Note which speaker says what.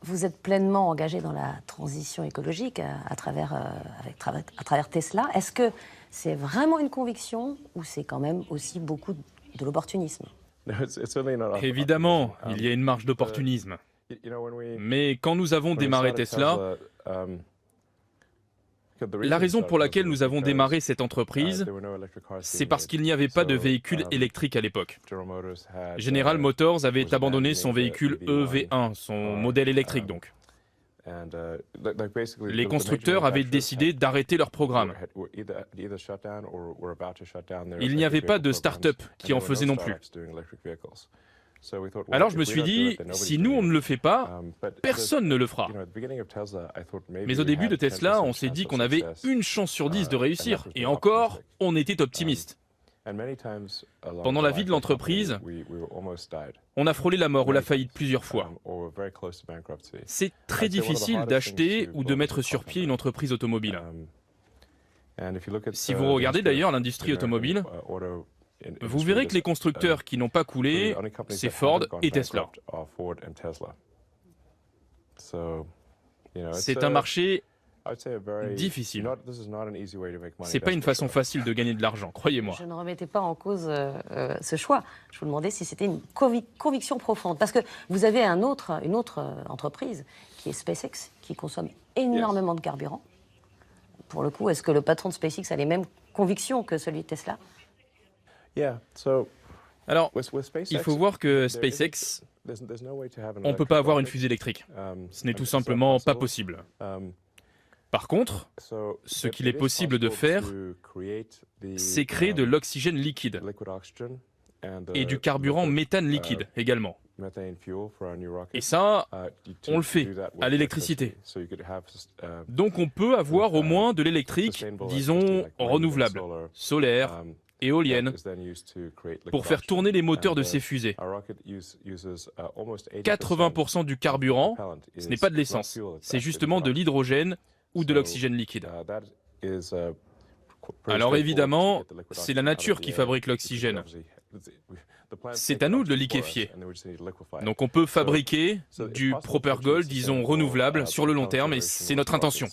Speaker 1: vous êtes pleinement engagé dans la transition écologique à travers Tesla. Est-ce que c'est vraiment une conviction ou c'est quand même aussi beaucoup de l'opportunisme?
Speaker 2: Évidemment, il y a une marge d'opportunisme. Mais quand nous avons démarré Tesla, la raison pour laquelle nous avons démarré cette entreprise, c'est parce qu'il n'y avait pas de véhicule électrique à l'époque. General Motors avait abandonné son véhicule EV1, son modèle électrique donc. Les constructeurs avaient décidé d'arrêter leur programme. Il n'y avait pas de start-up qui en faisait non plus. Alors je me suis dit, si nous on ne le fait pas, personne ne le fera. Mais au début de Tesla, on s'est dit qu'on avait une chance sur 10 de réussir. Et encore, on était optimiste. Pendant la vie de l'entreprise, on a frôlé la mort ou la faillite plusieurs fois. C'est très difficile d'acheter ou de mettre sur pied une entreprise automobile. Si vous regardez d'ailleurs l'industrie automobile, vous verrez que les constructeurs qui n'ont pas coulé, c'est Ford et Tesla. C'est un marché difficile. C'est pas une façon facile de gagner de l'argent, croyez-moi.
Speaker 1: Je ne remettais pas en cause ce choix. Je vous demandais si c'était une conviction profonde. Parce que vous avez une autre entreprise qui est SpaceX, qui consomme énormément de carburant. Pour le coup, est-ce que le patron de SpaceX a les mêmes convictions que celui de Tesla?
Speaker 2: Alors, il faut voir que SpaceX, on ne peut pas avoir une fusée électrique. Ce n'est tout simplement pas possible. Par contre, ce qu'il est possible de faire, c'est créer de l'oxygène liquide et du carburant méthane liquide également. Et ça, on le fait à l'électricité. Donc on peut avoir au moins de l'électrique, disons, renouvelable, solaire, éolienne, pour faire tourner les moteurs de ces fusées. 80% du carburant, ce n'est pas de l'essence, c'est justement de l'hydrogène ou de l'oxygène liquide. Alors évidemment, c'est la nature qui fabrique l'oxygène. C'est à nous de le liquéfier. Donc on peut fabriquer du Proper Gold, disons renouvelable, sur le long terme, et c'est notre intention.